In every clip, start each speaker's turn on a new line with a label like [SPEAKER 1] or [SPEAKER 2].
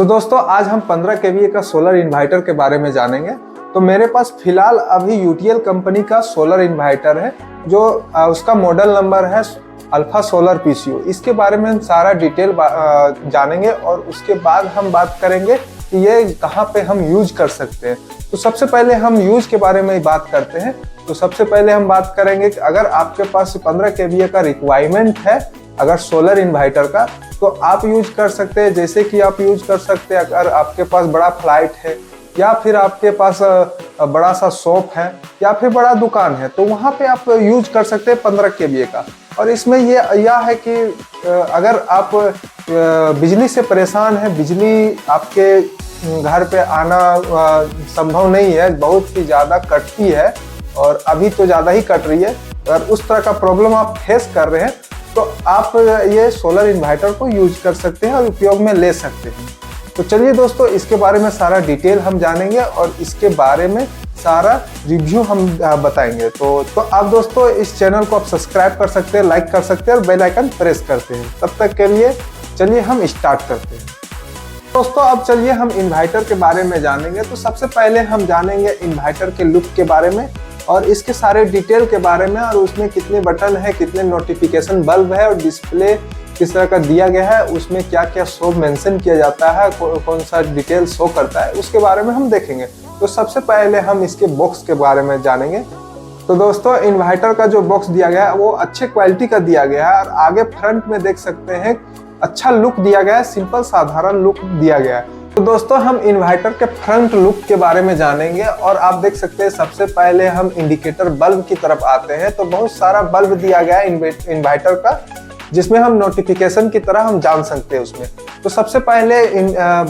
[SPEAKER 1] तो दोस्तों आज हम 15 केवीए का सोलर इन्वर्टर के बारे में जानेंगे। तो मेरे पास फिलहाल अभी यूटीएल कंपनी का सोलर इन्वर्टर है जो उसका मॉडल नंबर है अल्फा सोलर पीसीओ। इसके बारे में हम सारा डिटेल जानेंगे और उसके बाद हम बात करेंगे कि ये कहाँ पे हम यूज कर सकते हैं। तो सबसे पहले हम यूज के बारे में बात करते हैं। तो सबसे पहले हम बात करेंगे कि अगर आपके पास 15 केवीए का रिक्वायरमेंट है अगर सोलर इन्वर्टर का, तो आप यूज कर सकते हैं। जैसे कि आप यूज कर सकते हैं अगर आपके पास बड़ा फ्लाइट है या फिर आपके पास बड़ा सा शॉप है या फिर बड़ा दुकान है, तो वहाँ पे आप यूज कर सकते हैं 15 केवीए का। और इसमें यह है कि अगर आप बिजली से परेशान है, बिजली आपके घर पे आना संभव नहीं है, बहुत ही ज़्यादा कटती है और अभी तो ज़्यादा ही कट रही है, अगर उस तरह का प्रॉब्लम आप फेस कर रहे हैं तो आप ये सोलर इन्वर्टर को यूज कर सकते हैं और उपयोग में ले सकते हैं। तो चलिए दोस्तों, इसके बारे में सारा डिटेल हम जानेंगे और इसके बारे में सारा रिव्यू हम बताएंगे। तो आप दोस्तों इस चैनल को आप सब्सक्राइब कर सकते हैं, लाइक कर सकते हैं और बेल आइकन प्रेस करते हैं। तब तक के लिए चलिए हम स्टार्ट करते हैं। दोस्तों अब चलिए हम इन्वर्टर के बारे में जानेंगे। तो सबसे पहले हम जानेंगे इन्वर्टर के लुक के बारे में और इसके सारे डिटेल के बारे में, और उसमें कितने बटन है, कितने नोटिफिकेशन बल्ब है और डिस्प्ले किस तरह का दिया गया है, उसमें क्या क्या शो मेंशन किया जाता है, कौन सा डिटेल शो करता है, उसके बारे में हम देखेंगे। तो सबसे पहले हम इसके बॉक्स के बारे में जानेंगे। तो दोस्तों इन्वर्टर का जो बॉक्स दिया गया है वो अच्छे क्वालिटी का दिया गया है और आगे फ्रंट में देख सकते हैं अच्छा लुक दिया गया है, सिंपल साधारण लुक दिया गया है। तो दोस्तों हम इन्वर्टर के फ्रंट लुक के बारे में जानेंगे और आप देख सकते हैं सबसे पहले हम इंडिकेटर बल्ब की तरफ आते हैं। तो बहुत सारा बल्ब दिया गया है इन्वर्टर का, जिसमें हम नोटिफिकेशन की तरह हम जान सकते हैं उसमें। तो सबसे पहले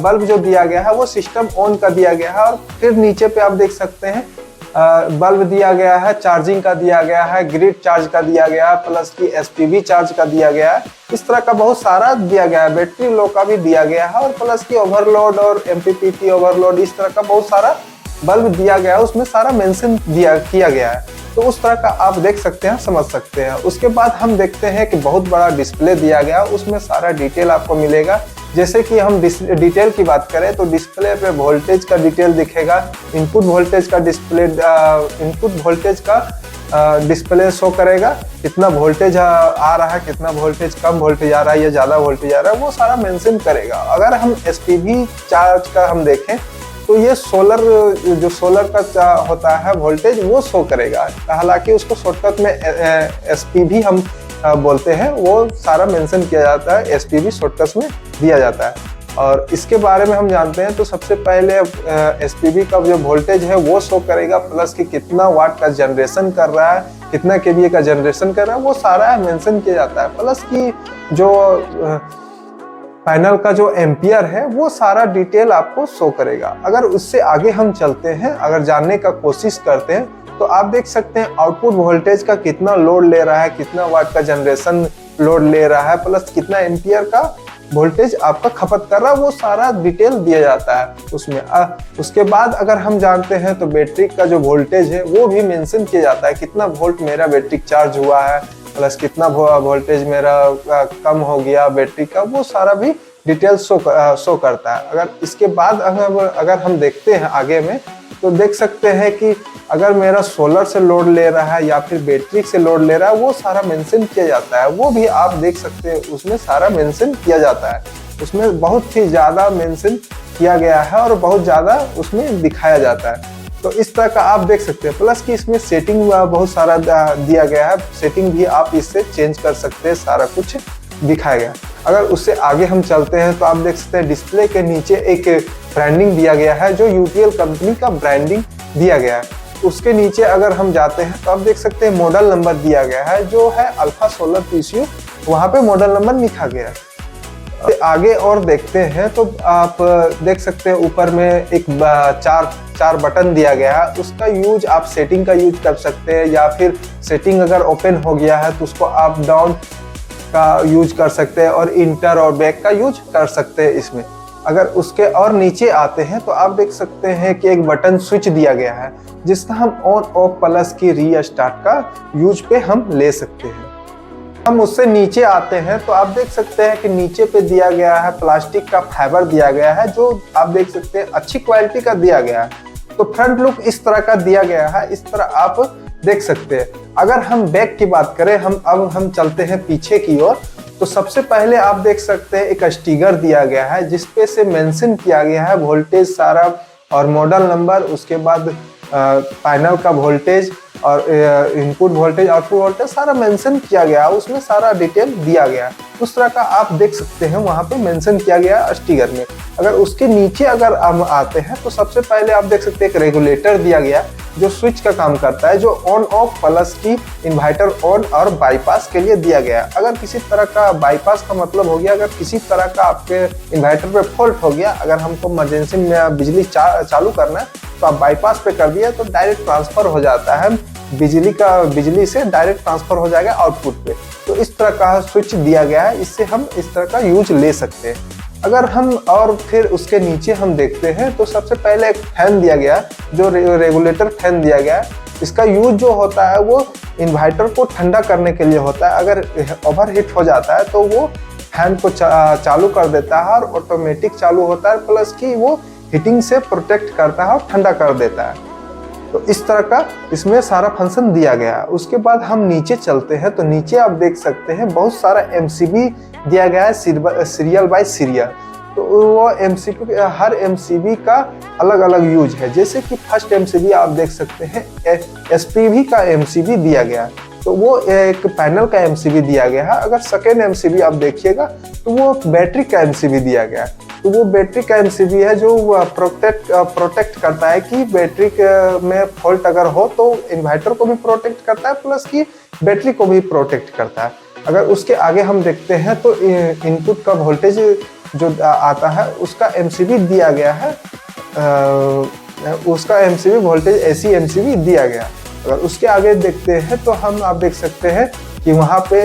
[SPEAKER 1] बल्ब जो दिया गया है वो सिस्टम ऑन का दिया गया है और फिर नीचे पे आप देख सकते हैं बल्ब दिया गया है, चार्जिंग का दिया गया है, ग्रिड चार्ज का दिया गया है, प्लस की एसपीवी चार्ज का दिया गया है। इस तरह का बहुत सारा दिया गया है, बैटरी लो का भी दिया गया है और प्लस की ओवरलोड और एमपीपीटी ओवरलोड, इस तरह का बहुत सारा बल्ब दिया गया है, उसमें सारा मेंशन किया गया है। तो उस तरह का आप देख सकते हैं, समझ सकते हैं। उसके बाद हम देखते हैं कि बहुत बड़ा डिस्प्ले दिया गया है, उसमें सारा डिटेल आपको मिलेगा। जैसे कि हम डिटेल की बात करें तो डिस्प्ले पे वोल्टेज का डिटेल दिखेगा, इनपुट वोल्टेज का डिस्प्ले शो करेगा, कितना वोल्टेज आ रहा है, कितना वोल्टेज कम वोल्टेज आ रहा है या ज़्यादा वोल्टेज आ रहा है, वो सारा मेंशन करेगा। अगर हम एसपीवी चार्ज का हम देखें तो ये जो सोलर का होता है वोल्टेज वो शो करेगा, हालांकि उसको शॉर्टकट में एसपीवी हम बोलते हैं, वो सारा मेंशन किया जाता है, एसपीवी शॉर्टकट में दिया जाता है। और इसके बारे में हम जानते हैं तो सबसे पहले एसपीवी का जो वोल्टेज है वो शो करेगा, प्लस कि कितना वाट का जनरेशन कर रहा है, कितना केवीए का जनरेशन कर रहा है, वो सारा मेंशन किया जाता है। प्लस कि जो पैनल का जो एम्पियर है वो सारा डिटेल आपको शो करेगा। अगर उससे आगे हम चलते हैं, अगर जानने का कोशिश करते हैं, तो आप देख सकते हैं आउटपुट वोल्टेज का कितना लोड ले रहा है, कितना वाट का जनरेशन लोड ले रहा है, प्लस कितना एम्पियर का वोल्टेज आपका खपत कर रहा है, वो सारा डिटेल दिया जाता है उसमें। उसके बाद अगर हम जानते हैं तो बैटरी का जो वोल्टेज है वो भी मेंशन किया जाता है, कितना वोल्ट मेरा बैटरी चार्ज हुआ है, प्लस कितना वोल्टेज मेरा कम हो गया बैटरी का, वो सारा भी डिटेल शो करता है। अगर इसके बाद अगर हम देखते हैं आगे में तो देख सकते हैं कि अगर मेरा सोलर से लोड ले रहा है या फिर बैटरी से लोड ले रहा है, वो सारा मेंशन किया जाता है, वो भी आप देख सकते हैं, उसमें सारा मेंशन किया जाता है। उसमें बहुत ही ज़्यादा मेंशन किया गया है और बहुत ज़्यादा उसमें दिखाया जाता है। तो इस तरह का आप देख सकते हैं। प्लस कि इसमें सेटिंग बहुत सारा दिया गया है, सेटिंग भी आप इससे चेंज कर सकते हैं, सारा कुछ दिखाया गया। अगर उससे आगे हम चलते हैं तो आप देख सकते हैं डिस्प्ले के नीचे एक ब्रांडिंग दिया गया है, जो यूटीएल कंपनी का ब्रांडिंग दिया गया है। उसके नीचे अगर हम जाते हैं तो आप देख सकते हैं मॉडल नंबर दिया गया है, जो है अल्फा सोलर पीसीओ, वहाँ पे मॉडल नंबर लिखा गया है। आगे और देखते हैं तो आप देख सकते हैं ऊपर में एक चार बटन दिया गया है, उसका यूज आप सेटिंग का यूज कर सकते हैं, या फिर सेटिंग अगर ओपन हो गया है तो उसको अप डाउन का यूज कर सकते हैं और इंटर और बैक का यूज कर सकते हैं इसमें। अगर उसके और नीचे आते हैं तो आप देख सकते हैं कि एक बटन स्विच दिया गया है, जिसका हम ऑन ऑफ प्लस की री स्टार्ट का यूज पे हम ले सकते हैं। हम उससे नीचे आते हैं तो आप देख सकते हैं कि नीचे पे दिया गया है प्लास्टिक का फाइबर दिया गया है, जो आप देख सकते हैं अच्छी क्वालिटी का दिया गया है। तो फ्रंट लुक इस तरह का दिया गया है, इस तरह आप देख सकते हैं। अगर हम बैक की बात करें, हम चलते हैं पीछे की ओर, तो सबसे पहले आप देख सकते हैं एक स्टिकर दिया गया है जिसपे से मेंशन किया गया है वोल्टेज सारा और मॉडल नंबर, उसके बाद पैनल का वोल्टेज और इनपुट वोल्टेज आउटपुट वोल्टेज सारा मेंशन किया गया है, उसमें सारा डिटेल दिया गया है। उस तरह का आप देख सकते हैं वहाँ पे मेंशन किया गया है स्टिकर में। अगर उसके नीचे अगर हम आते हैं तो सबसे पहले आप देख सकते हैं एक रेगुलेटर दिया गया जो स्विच का काम करता है, जो ऑन ऑफ प्लस की इन्वर्टर ऑन और बाईपास के लिए दिया गया है। अगर किसी तरह का बाईपास का मतलब हो गया, अगर किसी तरह का आपके इन्वर्टर पे फॉल्ट हो गया, अगर हमको इमरजेंसी में बिजली चालू करना है तो आप बाईपास पे कर दिया तो डायरेक्ट ट्रांसफर हो जाता है, बिजली से डायरेक्ट ट्रांसफर हो जाएगा आउटपुट पे। तो इस तरह का स्विच दिया गया है, इससे हम इस तरह का यूज ले सकते हैं। अगर हम और फिर उसके नीचे हम देखते हैं तो सबसे पहले एक फैन दिया गया जो रेगुलेटर फैन दिया गया है। इसका यूज जो होता है वो इन्वर्टर को ठंडा करने के लिए होता है। अगर ओवरहीट हो जाता है तो वो फैन को चालू कर देता है और ऑटोमेटिक चालू होता है, प्लस कि वो हीटिंग से प्रोटेक्ट करता है और ठंडा कर देता है। तो इस तरह का इसमें सारा फंक्शन दिया गया है। उसके बाद हम नीचे चलते हैं तो नीचे आप देख सकते हैं बहुत सारा MCB दिया गया है सीरियल बाय सीरियल। तो वो MCB, हर MCB का अलग अलग यूज है। जैसे कि फर्स्ट MCB आप देख सकते हैं SPV का MCB दिया गया है, तो वो एक पैनल का MCB दिया गया है। अगर सेकेंड MCB आप देखिएगा तो वो बैटरी का MCB दिया गया है। तो वो बैटरी का MCB है जो प्रोटेक्ट करता है कि बैटरी में फॉल्ट अगर हो तो इन्वर्टर को भी प्रोटेक्ट करता है, प्लस कि बैटरी को भी प्रोटेक्ट करता है। अगर उसके आगे हम देखते हैं तो इनपुट का वोल्टेज जो आता है उसका MCB दिया गया है, उसका MCB वोल्टेज AC MCB दिया गया। अगर उसके आगे देखते हैं तो आप देख सकते हैं कि वहाँ पे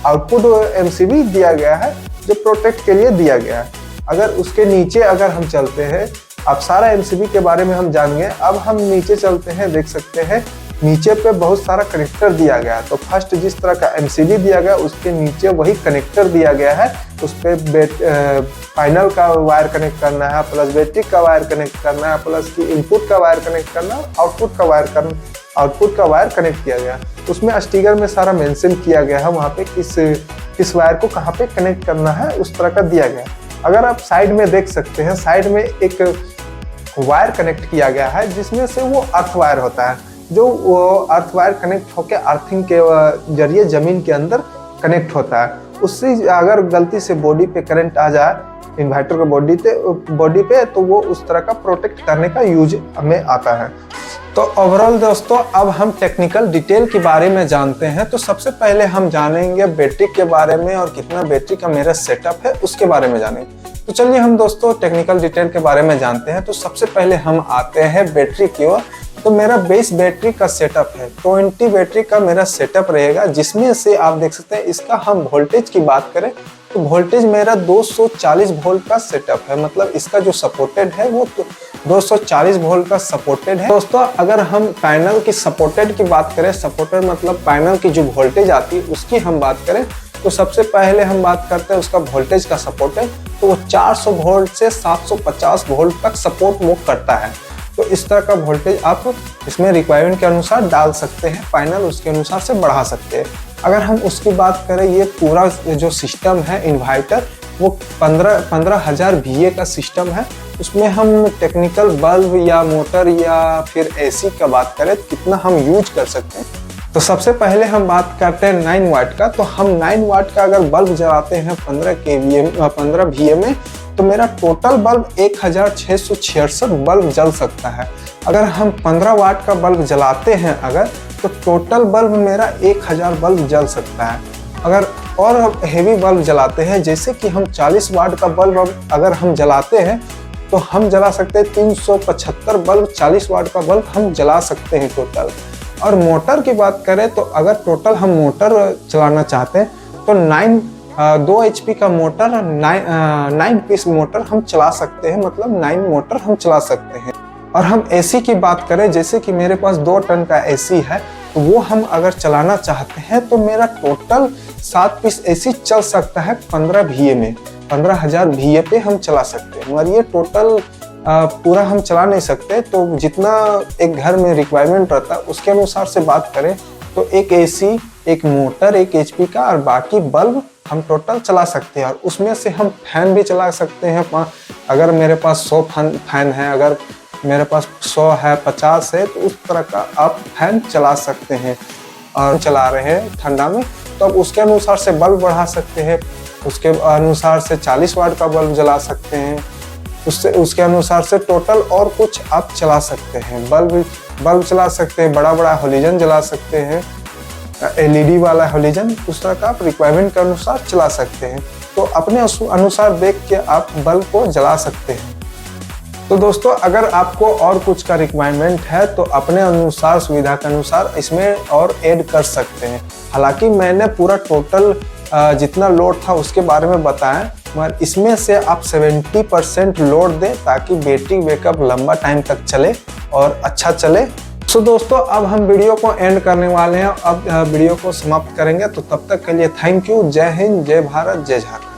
[SPEAKER 1] आउटपुट MCB दिया गया है जो प्रोटेक्ट के लिए दिया गया है। अगर उसके नीचे अगर हम चलते हैं, अब सारा MCB के बारे में हम जान गए। अब हम नीचे चलते हैं, देख सकते हैं नीचे पे बहुत सारा कनेक्टर दिया गया है। तो फर्स्ट जिस तरह का MCB दिया गया उसके नीचे वही कनेक्टर दिया गया है। उस पर पैनल का वायर कनेक्ट करना है, प्लस बैटरी का वायर कनेक्ट करना है, प्लस की इनपुट का वायर कनेक्ट करना है, आउटपुट का वायर कनेक्ट किया गया। उसमें स्टिकर में सारा मेंशन किया गया है वहाँ पे किस वायर को कहाँ पे कनेक्ट करना है, उस तरह का दिया गया। अगर आप साइड में देख सकते हैं, साइड में एक वायर कनेक्ट किया गया है जिसमें से वो अर्थ वायर होता है, जो वो अर्थ वायर कनेक्ट होकर अर्थिंग के जरिए जमीन के अंदर कनेक्ट होता है। उससे अगर गलती से बॉडी पे करंट आ जाए इन्वर्टर के बॉडी पे तो वो उस तरह का प्रोटेक्ट करने का यूज में आता है। तो ओवरऑल दोस्तों अब हम टेक्निकल डिटेल के बारे में जानते हैं। तो सबसे पहले हम जानेंगे बैटरी के बारे में और कितना बैटरी का मेरा सेटअप है उसके बारे में जानेंगे। तो चलिए हम दोस्तों टेक्निकल डिटेल के बारे में जानते हैं। तो सबसे पहले हम आते हैं बैटरी की ओर। तो मेरा बेस बैटरी का सेटअप है 20 बैटरी का मेरा सेटअप रहेगा, जिसमें से आप देख सकते हैं इसका हम वोल्टेज की बात करें तो वोल्टेज मेरा 240 वोल्ट का सेटअप है। मतलब इसका जो सपोर्टेड है वो 240 वोल्ट का सपोर्टेड है। दोस्तों अगर हम पैनल की सपोर्टेड की बात करें, सपोर्टेड मतलब पैनल की जो वोल्टेज आती है उसकी हम बात करें तो सबसे पहले हम बात करते हैं उसका वोल्टेज का सपोर्टेड। तो वो 400 वोल्ट से 750 वोल्ट तक सपोर्ट मूव करता है। तो इस तरह का वोल्टेज आप इसमें रिक्वायरमेंट के अनुसार डाल सकते हैं, पैनल उसके अनुसार से बढ़ा सकते हैं। अगर हम उसकी बात करें, ये पूरा जो सिस्टम है इन्वर्टर वो 15,000 VA का सिस्टम है। उसमें हम टेक्निकल बल्ब या मोटर या फिर AC का बात करें तो कितना हम यूज कर सकते हैं। तो सबसे पहले हम बात करते हैं 9 वाट का। तो हम 9 वाट का अगर बल्ब जलाते हैं 15 VA में तो मेरा टोटल बल्ब 1666 बल्ब जल सकता है। अगर हम 15 वाट का बल्ब जलाते हैं अगर तो टोटल बल्ब मेरा 1000 बल्ब जल सकता है। अगर और हेवी बल्ब जलाते हैं, जैसे कि हम 40 वाट का बल्ब अगर हम जलाते हैं तो हम जला सकते हैं 375 बल्ब, 40 वाट का बल्ब हम जला सकते हैं टोटल। और मोटर की बात करें तो अगर टोटल हम मोटर चलाना चाहते हैं तो 2 HP का मोटर 9 पीस मोटर हम चला सकते हैं, मतलब 9 मोटर हम चला सकते हैं। और हम AC की बात करें, जैसे कि मेरे पास 2 टन का AC है तो वो हम अगर चलाना चाहते हैं तो मेरा टोटल 7 पीस AC चल सकता है 15 VA में, 15,000 VA पे हम चला सकते हैं। मगर ये टोटल पूरा हम चला नहीं सकते, तो जितना एक घर में रिक्वायरमेंट रहता है उसके अनुसार से बात करें तो एक AC, एक मोटर, एक HP का और बाकी बल्ब हम टोटल चला सकते हैं। और उसमें से हम फैन भी चला सकते हैं। अगर मेरे पास 100 फैन है, अगर मेरे पास 100 है, 50 है, तो उस तरह का आप फैन चला सकते हैं। और चला रहे हैं ठंडा में तो अब उसके अनुसार से बल्ब बढ़ा सकते हैं, उसके अनुसार से 40 वाट का बल्ब जला सकते हैं, उसके अनुसार से टोटल और कुछ आप चला सकते हैं। बल्ब चला सकते हैं, बड़ा बड़ा होलिजन जला सकते हैं, LED वाला होलिजन, उस तरह का आप रिक्वायरमेंट के अनुसार चला सकते हैं। तो अपने अनुसार देख के आप बल्ब को जला सकते हैं। तो दोस्तों, अगर आपको और कुछ का रिक्वायरमेंट है तो अपने अनुसार, सुविधा के अनुसार इसमें और ऐड कर सकते हैं। हालांकि मैंने पूरा टोटल जितना लोड था उसके बारे में बताया, मगर इसमें से आप 70% लोड दें ताकि बैटरी बैकअप लंबा टाइम तक चले और अच्छा चले। तो दोस्तों, अब हम वीडियो को एंड करने वाले हैं, अब वीडियो को समाप्त करेंगे। तो तब तक के लिए थैंक यू। जय हिंद, जय भारत, जय झारखंड।